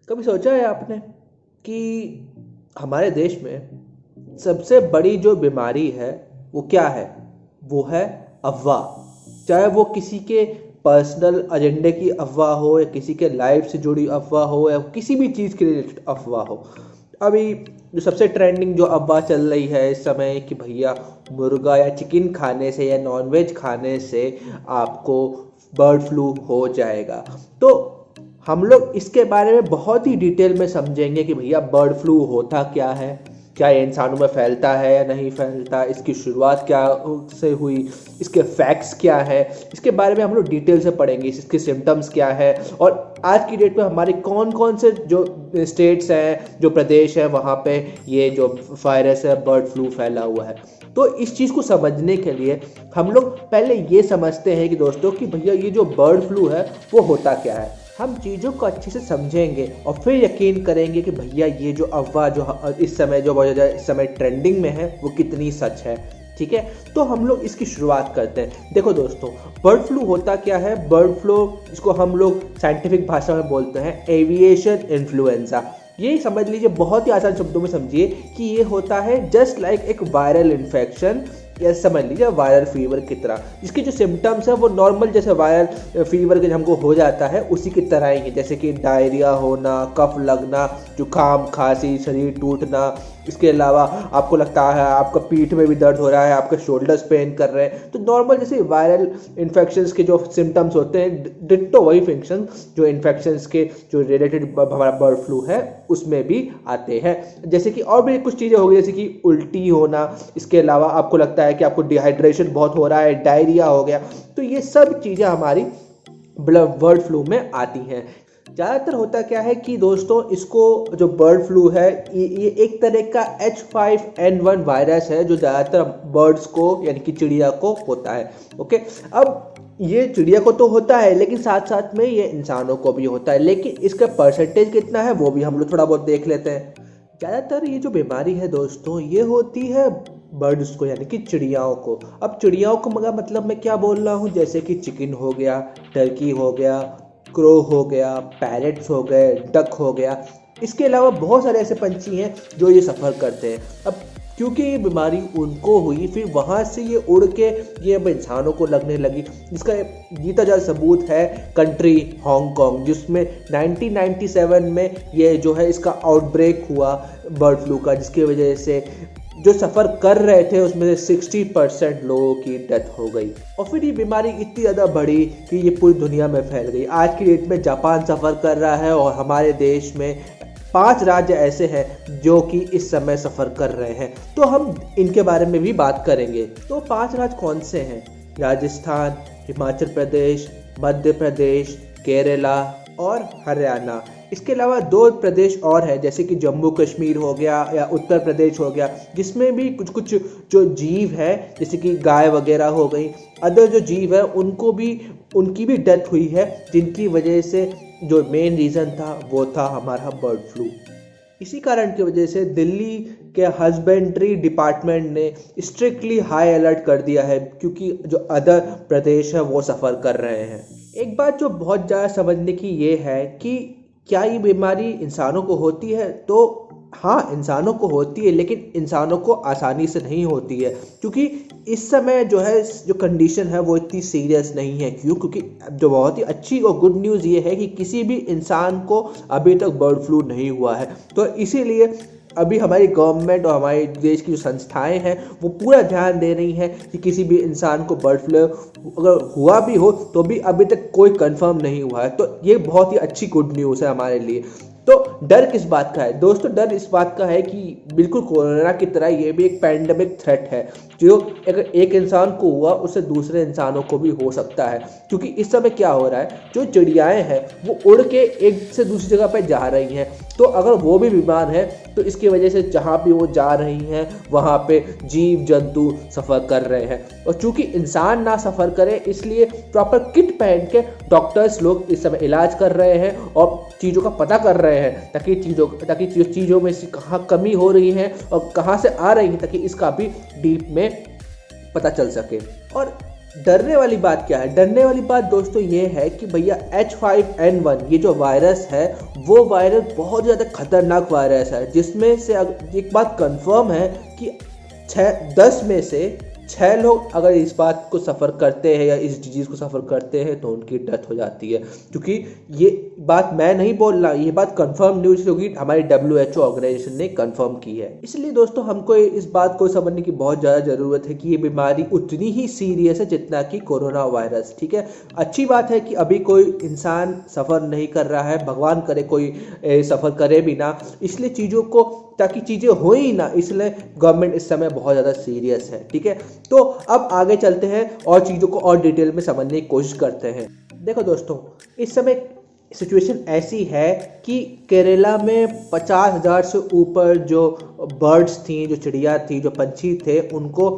कभी सोचा है आपने कि हमारे देश में सबसे बड़ी जो बीमारी है वो क्या है? वो है अफवाह। चाहे वो किसी के पर्सनल एजेंडे की अफवाह हो, या किसी के लाइफ से जुड़ी अफवाह हो, या किसी भी चीज़ के रिलेटेड अफवाह हो। अभी जो सबसे ट्रेंडिंग जो अफवाह चल रही है इस समय कि भैया मुर्गा या चिकन खाने से या नॉनवेज खाने से आपको बर्ड फ्लू हो जाएगा। तो हम लोग इसके बारे में बहुत ही डिटेल में समझेंगे कि भैया बर्ड फ्लू होता क्या है, क्या ये इंसानों में फैलता है या नहीं फैलता, इसकी शुरुआत क्या से हुई, इसके फैक्ट्स क्या है, इसके बारे में हम लोग डिटेल से पढ़ेंगे, इसके सिम्टम्स क्या है, और आज की डेट में हमारे कौन कौन से जो स्टेट्स हैं, जो प्रदेश हैं, वहाँ पे ये जो वायरस है बर्ड फ्लू फैला हुआ है। तो इस चीज़ को समझने के लिए हम लोग पहले ये समझते हैं कि दोस्तों कि भैया ये जो बर्ड फ्लू है वो होता क्या है। हम चीज़ों को अच्छे से समझेंगे और फिर यकीन करेंगे कि भैया ये जो अफवाह जो इस समय जो बहुत ज़्यादा इस समय ट्रेंडिंग में है वो कितनी सच है। ठीक है, तो हम लोग इसकी शुरुआत करते हैं। देखो दोस्तों, बर्ड फ्लू होता क्या है? बर्ड फ्लू, इसको हम लोग साइंटिफिक भाषा में बोलते हैं एविएशन इन्फ्लुएंजा। ये समझ लीजिए, बहुत ही आसान शब्दों में समझिए कि ये होता है जस्ट लाइक एक वायरल इन्फेक्शन, या समझ लीजिए वायरल फीवर की तरह। इसके जो सिम्टम्स है वो नॉर्मल जैसे वायरल फीवर के हमको हो जाता है उसी की तरह ही है, जैसे कि डायरिया होना, कफ लगना, जुकाम, खांसी, शरीर टूटना। इसके अलावा आपको लगता है आपका पीठ में भी दर्द हो रहा है, आपके शोल्डर्स पेन कर रहे हैं, तो नॉर्मल जैसे वायरल इन्फेक्शंस के जो सिम्टम्स होते हैं, डिट्टो वही फंक्शन जो इन्फेक्शंस के जो रिलेटेड हमारा बर्ड फ्लू है उसमें भी आते हैं। जैसे कि और भी कुछ चीज़ें हो गई, जैसे कि उल्टी होना, इसके अलावा आपको लगता है कि आपको डिहाइड्रेशन बहुत हो रहा है, डायरिया हो गया, तो ये सब चीज़ें हमारी बर्ड फ्लू में आती हैं। ज़्यादातर होता क्या है कि दोस्तों, इसको जो बर्ड फ्लू है ये एक तरह का H5N1 वायरस है जो ज़्यादातर बर्ड्स को यानी कि चिड़िया को होता है। ओके, अब ये चिड़िया को तो होता है लेकिन साथ साथ में ये इंसानों को भी होता है, लेकिन इसका परसेंटेज कितना है वो भी हम लोग थोड़ा बहुत देख लेते हैं। ज़्यादातर ये जो बीमारी है दोस्तों ये होती है बर्ड्स को यानी कि चिड़ियाओं को। अब चिड़ियाओं को मगर मतलब मैं क्या बोल रहा हूँ, जैसे कि चिकन हो गया, टर्की हो गया, क्रो हो गया, पैरेट्स हो गए, डक हो गया। इसके अलावा बहुत सारे ऐसे पंछी हैं जो ये सफ़र करते हैं। अब क्योंकि ये बीमारी उनको हुई, फिर वहाँ से ये उड़ के ये अब इंसानों को लगने लगी। इसका जीता जा सबूत है कंट्री हांगकांग, जिसमें 1997 में ये जो है इसका आउटब्रेक हुआ बर्ड फ्लू का, जिसकी वजह से जो सफ़र कर रहे थे उसमें से 60% लोगों की डेथ हो गई। और फिर ये बीमारी इतनी ज़्यादा बढ़ी कि ये पूरी दुनिया में फैल गई। आज की डेट में जापान सफ़र कर रहा है और हमारे देश में 5 राज्य ऐसे हैं जो कि इस समय सफ़र कर रहे हैं, तो हम इनके बारे में भी बात करेंगे। तो 5 राज्य कौन से हैं? राजस्थान, हिमाचल प्रदेश, मध्य प्रदेश, केरला और हरियाणा। इसके अलावा 2 प्रदेश और हैं, जैसे कि जम्मू कश्मीर हो गया या उत्तर प्रदेश हो गया, जिसमें भी कुछ कुछ जो जीव है जैसे कि गाय वगैरह हो गई, अदर जो जीव है उनकी भी डेथ हुई है, जिनकी वजह से जो मेन रीज़न था वो था हमारा बर्ड फ्लू। इसी कारण की वजह से दिल्ली के हस्बेंड्री डिपार्टमेंट ने स्ट्रिक्टली हाई अलर्ट कर दिया है, क्योंकि जो अदर प्रदेश है वो सफ़र कर रहे हैं। एक बात जो बहुत ज़्यादा समझने की ये है कि क्या ये बीमारी इंसानों को होती है? तो हाँ, इंसानों को होती है, लेकिन इंसानों को आसानी से नहीं होती है, क्योंकि इस समय जो है जो कंडीशन है वो इतनी सीरियस नहीं है। क्यों? क्योंकि जो बहुत ही अच्छी और गुड न्यूज़ ये है कि किसी भी इंसान को अभी तक बर्ड फ्लू नहीं हुआ है। तो इसीलिए अभी हमारी गवर्नमेंट और हमारे देश की जो संस्थाएं हैं वो पूरा ध्यान दे रही हैं कि किसी भी इंसान को बर्ड फ्लू अगर हुआ भी हो तो भी अभी तक कोई कंफर्म नहीं हुआ है। तो ये बहुत ही अच्छी गुड न्यूज़ है हमारे लिए। तो डर किस बात का है दोस्तों? डर इस बात का है कि बिल्कुल कोरोना की तरह ये भी एक पैंडेमिक थ्रेट है, जो अगर एक इंसान को हुआ उससे दूसरे इंसानों को भी हो सकता है। क्योंकि इस समय क्या हो रहा है, जो चिड़ियाएं हैं वो उड़ के एक से दूसरी जगह पर जा रही हैं, तो अगर वो भी बीमार है तो इसकी वजह से जहाँ भी वो जा रही हैं वहाँ पे जीव जंतु सफ़र कर रहे हैं। और चूंकि इंसान ना सफ़र करे इसलिए प्रॉपर किट पहन के डॉक्टर्स लोग इस समय इलाज कर रहे हैं और चीज़ों का पता कर रहे हैं, ताकि चीज़ों में से कहाँ कमी हो रही है और कहाँ से आ रही है, ताकि इसका भी डीप में पता चल सके। और डरने वाली बात क्या है? डरने वाली बात दोस्तों ये है कि भैया H5N1 ये जो वायरस है वो वायरस बहुत ज़्यादा खतरनाक वायरस है, जिसमें से एक बात कंफर्म है कि 10 में से 6 लोग अगर इस बात को सफ़र करते हैं या इस डिजीज़ को सफ़र करते हैं तो उनकी डेथ हो जाती है। क्योंकि ये बात मैं नहीं बोल रहा, ये बात कंफर्म न्यूज़ होगी, हमारी WHO ऑर्गेनाइजेशन ने कंफर्म की है। इसलिए दोस्तों हमको इस बात को समझने की बहुत ज़्यादा ज़रूरत है कि ये बीमारी उतनी ही सीरियस है जितना कि कोरोना वायरस। ठीक है, अच्छी बात है कि अभी कोई इंसान सफ़र नहीं कर रहा है, भगवान करे कोई सफ़र करे भी ना, इसलिए चीज़ों को, ताकि चीज़ें हो ही ना, इसलिए गवर्नमेंट इस समय बहुत ज़्यादा सीरियस है। ठीक है, तो अब आगे चलते हैं और चीज़ों को और डिटेल में समझने की कोशिश करते हैं। देखो दोस्तों, इस समय सिचुएशन ऐसी है कि केरला में 50,000 से ऊपर जो बर्ड्स थी, जो चिड़िया थी, जो पंछी थे, उनको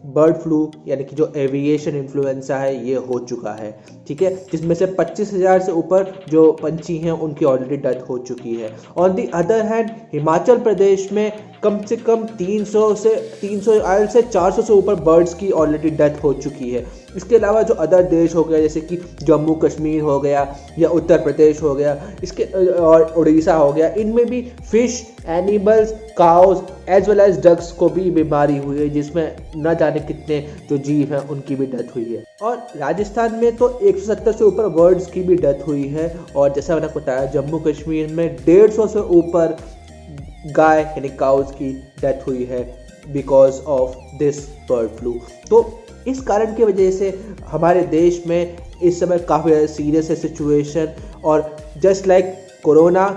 बर्ड फ्लू यानी कि जो एविएशन इन्फ्लुएंजा है ये हो चुका है। ठीक है, जिसमें से 25,000 से ऊपर जो पंछी हैं उनकी ऑलरेडी डेथ हो चुकी है। On the other hand Himachal Pradesh में कम से कम 300 से 400 से ऊपर बर्ड्स की ऑलरेडी डेथ हो चुकी है। इसके अलावा जो अदर देश हो गया जैसे कि जम्मू कश्मीर हो गया या उत्तर प्रदेश हो गया, इसके और उड़ीसा हो गया, इनमें भी fish, animals, cows as well as ducks को भी बीमारी हुई है, जिसमें न जाने कितने जो जीव हैं उनकी भी डेथ हुई है। और राजस्थान में तो 170 से ऊपर बर्ड्स की भी डेथ हुई है। और जैसा मैंने बताया, जम्मू कश्मीर में 150 से ऊपर गाय यानी काउज की डेथ हुई है because of this bird flu. तो इस कारण की वजह से हमारे देश में इस समय काफ़ी ज़्यादा सीरियस है सिचुएशन। और जस्ट लाइक कोरोना,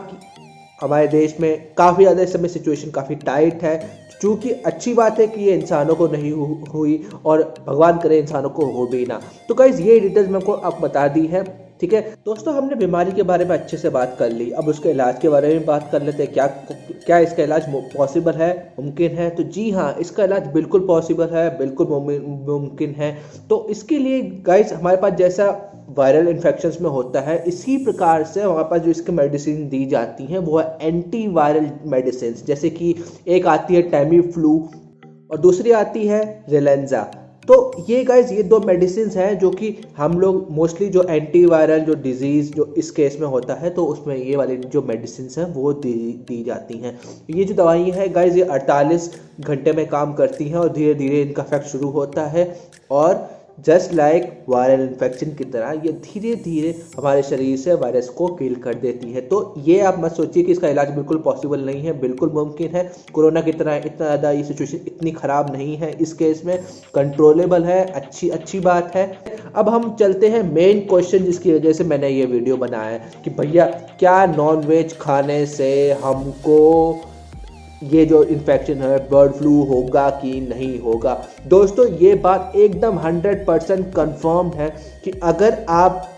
हमारे देश में काफ़ी ज़्यादा इस समय सिचुएशन काफ़ी टाइट है। चूँकि अच्छी बात है कि ये इंसानों को नहीं हुई और भगवान करे इंसानों को हो भी ना। तो गाइस ये डिटेल्स मैं आपको अब बता दी है। ठीक है दोस्तों, हमने बीमारी के बारे में अच्छे से बात कर ली, अब उसके इलाज के बारे में बात कर लेते हैं। क्या इसका इलाज पॉसिबल है, मुमकिन है? तो जी हाँ, इसका इलाज बिल्कुल पॉसिबल है, बिल्कुल मुमकिन है। तो इसके लिए गाइस हमारे पास जैसा वायरल इन्फेक्शंस में होता है, इसी प्रकार से हमारे पास जो इसकी मेडिसिन दी जाती हैं वो है एंटी वायरल मेडिसिन। जैसे कि एक आती है टैमी फ्लू और दूसरी आती है रिलेंजा। तो ये गाइज ये 2 मेडिसिन हैं जो कि हम लोग मोस्टली जो एंटीवायरल जो डिजीज़ जो इस केस में होता है तो उसमें ये वाली जो मेडिसिन हैं वो दी जाती हैं। ये जो दवाई है गाइज ये 48 घंटे में काम करती हैं और धीरे धीरे इनका इफेक्ट शुरू होता है और जस्ट लाइक वायरल इन्फेक्शन की तरह ये धीरे धीरे हमारे शरीर से वायरस को किल कर देती है। तो ये आप मत सोचिए कि इसका इलाज बिल्कुल पॉसिबल नहीं है, बिल्कुल मुमकिन है। कोरोना की तरह इतना ज़्यादा ये सिचुएशन इतनी ख़राब नहीं है, इस केस में कंट्रोलेबल है, अच्छी बात है। अब हम चलते हैं मेन क्वेश्चन जिसकी वजह से मैंने ये वीडियो बनाया है कि भैया क्या नॉन वेज खाने से हमको ये जो इन्फेक्शन है बर्ड फ्लू होगा कि नहीं होगा। दोस्तों ये बात एकदम 100% कंफर्म है कि अगर आप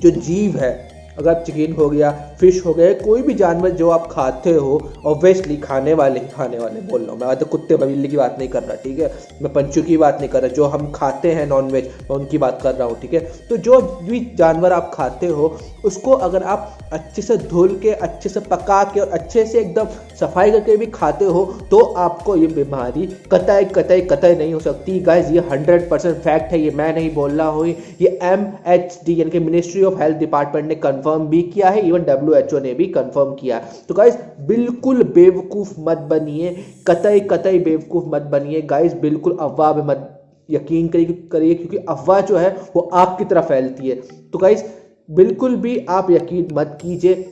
जो जीव है, अगर आप चिकन हो गया, फिश हो गया, कोई भी जानवर जो आप खाते हो, ऑब्वियसली खाने वाले बोल रहा हूँ मैं, तो कुत्ते बिल्ली की बात नहीं कर रहा। ठीक है, मैं पंछियों की बात नहीं कर रहा, जो हम खाते हैं नॉन वेज मैं उनकी बात कर रहा हूँ। ठीक है, तो जो भी जानवर आप खाते हो उसको अगर आप अच्छे से धुल के, अच्छे से पका के और अच्छे से एकदम सफाई करके भी खाते हो तो आपको ये बीमारी कतई नहीं हो सकती। गाइस ये 100% फैक्ट है, ये मैं नहीं बोल रहा हूँ, ये MHD यानी कि मिनिस्ट्री ऑफ हेल्थ डिपार्टमेंट ने कंफर्म भी किया है, इवन WHO ने भी कंफर्म किया। तो गाइस बिल्कुल बेवकूफ़ मत बनिए, कतई बेवकूफ़ मत बनिए गाइस, बिल्कुल अफवाह में मत यकीन करिए क्योंकि अफवाह जो है वो आपकी तरफ फैलती है। तो गाइस बिल्कुल भी आप यकीन मत कीजिए,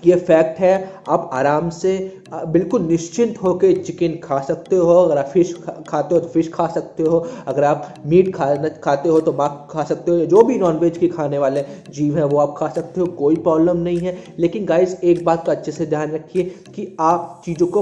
ये फैक्ट है। आप आराम से बिल्कुल निश्चिंत होकर चिकन खा सकते हो, अगर आप फिश खाते हो तो फिश खा सकते हो, अगर आप मीट खाते हो तो मांस खा सकते हो, जो भी नॉनवेज के खाने वाले जीव हैं वो आप खा सकते हो, कोई प्रॉब्लम नहीं है। लेकिन गाइस एक बात का अच्छे से ध्यान रखिए कि आप चीज़ों को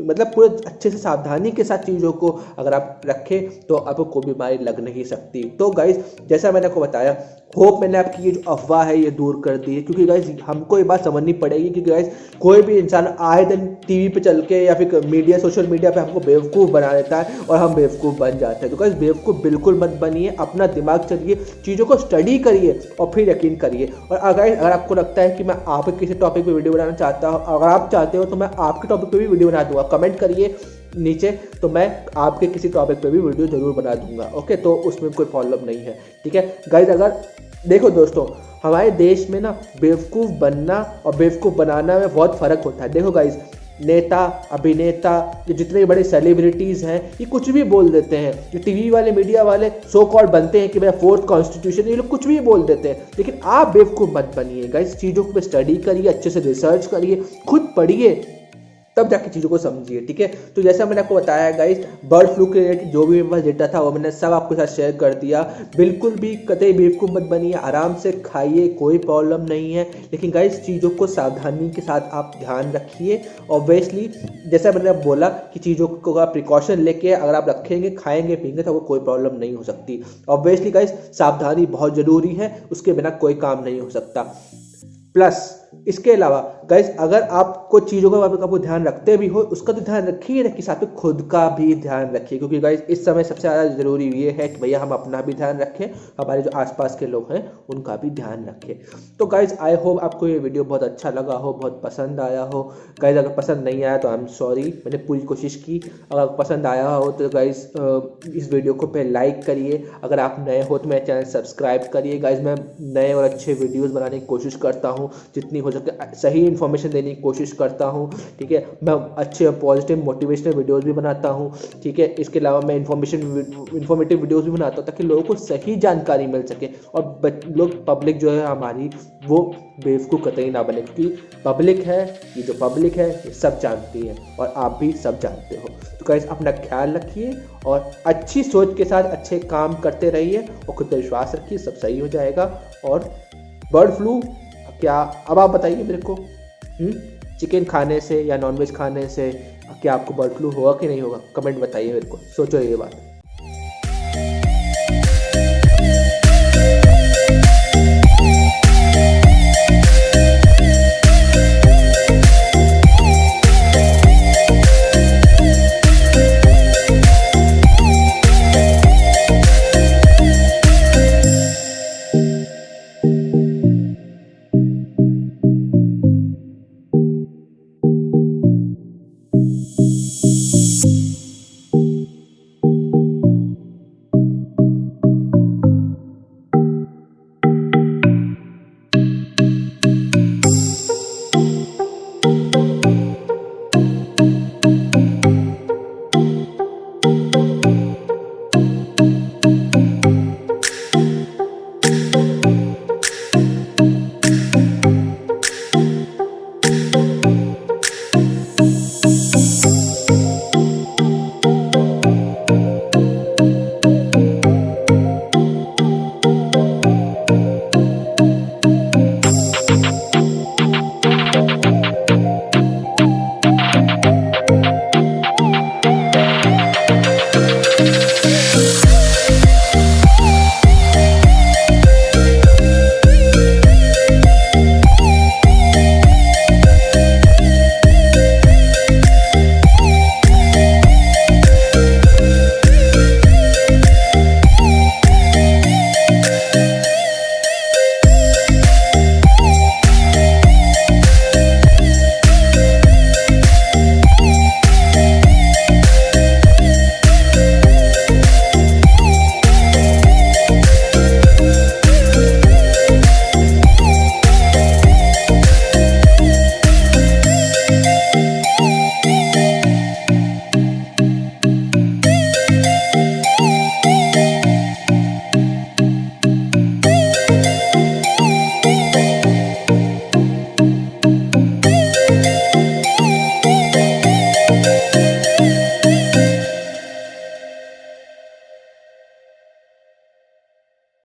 मतलब पूरे अच्छे से सावधानी के साथ चीज़ों को अगर आप रखें तो आपको कोई बीमारी लग नहीं सकती। तो गाइज जैसा मैंने आपको बताया, होप मैंने आपकी ये जो अफवाह है ये दूर कर दी है, क्योंकि गाइज हमको ये बात समझनी पड़ेगी कि गाइज कोई भी इंसान आए दिन टीवी पे चल के या फिर सोशल मीडिया पे हमको बेवकूफ़ बना देता है और हम बेवकूफ़ बन जाते हैं। तो गाइज बेवकूफ़ बिल्कुल मत बनिए, अपना दिमाग चलिए, चीज़ों को स्टडी करिए और फिर यकीन करिए। और अगर आपको लगता है कि मैं आपके किसी टॉपिक पर वीडियो बनाना चाहता हूँ, अगर आप चाहते हो तो मैं आपके टॉपिक पर भी वीडियो बना दूंगा, कमेंट करिए नीचे, तो मैं आपके किसी टॉपिक पे भी वीडियो जरूर बना दूंगा। ओके, तो उसमें कोई प्रॉब्लम नहीं है, ठीक है गाइज। अगर देखो दोस्तों, हमारे देश में ना बेवकूफ़ बनना और बेवकूफ़ बनाना में बहुत फ़र्क होता है। देखो गाइज, नेता, अभिनेता, ये जितने बड़े सेलिब्रिटीज़ हैं, ये कुछ भी बोल देते हैं। जो टीवी वाले, मीडिया वाले सो कॉल्ड बनते हैं कि भाई फोर्थ कॉन्स्टिट्यूशन, ये लोग कुछ भी बोल देते हैं। लेकिन आप बेवकूफ़ मत बनिए गाइस, चीज़ों को स्टडी करिए, अच्छे से रिसर्च करिए, खुद पढ़िए, तब जाके चीज़ों को समझिए, ठीक है। तो जैसा मैंने आपको बताया गाइस, बर्ड फ्लू के रिलेटेड जो भी मेरे पास डेटा था वो मैंने सब आपके साथ शेयर कर दिया। बिल्कुल भी कतई बेवकूफ़ मत बनिए, आराम से खाइए, कोई प्रॉब्लम नहीं है। लेकिन गाइस, चीज़ों को सावधानी के साथ आप ध्यान रखिए। ऑब्वियसली जैसा मैंने बोला कि चीज़ों को का प्रिकॉशन लेके अगर आप रखेंगे, खाएंगे, पिएंगे तो वो कोई प्रॉब्लम नहीं हो सकती। ऑब्वियसली गाइस, सावधानी बहुत ज़रूरी है, उसके बिना कोई काम नहीं हो सकता। प्लस इसके अलावा गाइस, अगर आपको चीज़ों का आपको ध्यान रखते भी हो, उसका तो ध्यान रखिए ना कि साथ में खुद का भी ध्यान रखिए। क्योंकि गाइस, इस समय सबसे ज़्यादा ज़रूरी ये है कि भैया हम अपना भी ध्यान रखें, हमारे जो आसपास के लोग हैं उनका भी ध्यान रखें। तो गाइस, आई होप आपको ये वीडियो बहुत अच्छा लगा हो, बहुत पसंद आया हो। गाइस, अगर पसंद नहीं आया तो आई एम सॉरी, मैंने पूरी कोशिश की। अगर पसंद आया हो तो गाइस इस वीडियो को पे लाइक करिए। अगर आप नए हो तो मेरा चैनल सब्सक्राइब करिए। गाइस, मैं नए और अच्छे वीडियोज़ बनाने की कोशिश करता हूँ, जितनी हो सके सही इन्फॉर्मेशन देने की कोशिश करता हूँ, ठीक है। मैं अच्छे पॉजिटिव मोटिवेशनल वीडियोस भी बनाता हूँ, ठीक है। इसके अलावा मैं इन्फॉर्मेटिव वीडियोस भी बनाता हूँ ताकि लोगों को सही जानकारी मिल सके और लोग, पब्लिक जो है हमारी, वो बेवकूफ़ कतई ना बने। क्योंकि पब्लिक है, ये जो पब्लिक है ये सब जानती है और आप भी सब जानते हो। तो गाइस, अपना ख्याल रखिए और अच्छी सोच के साथ अच्छे काम करते रहिए और खुद पर विश्वास रखिए, सब सही हो जाएगा। और बर्ड फ्लू क्या, अब आप बताइए मेरे को, चिकन खाने से या नॉनवेज खाने से क्या आपको बर्ड फ्लू होगा कि नहीं होगा? कमेंट बताइए मेरे को, सोचो ये बात।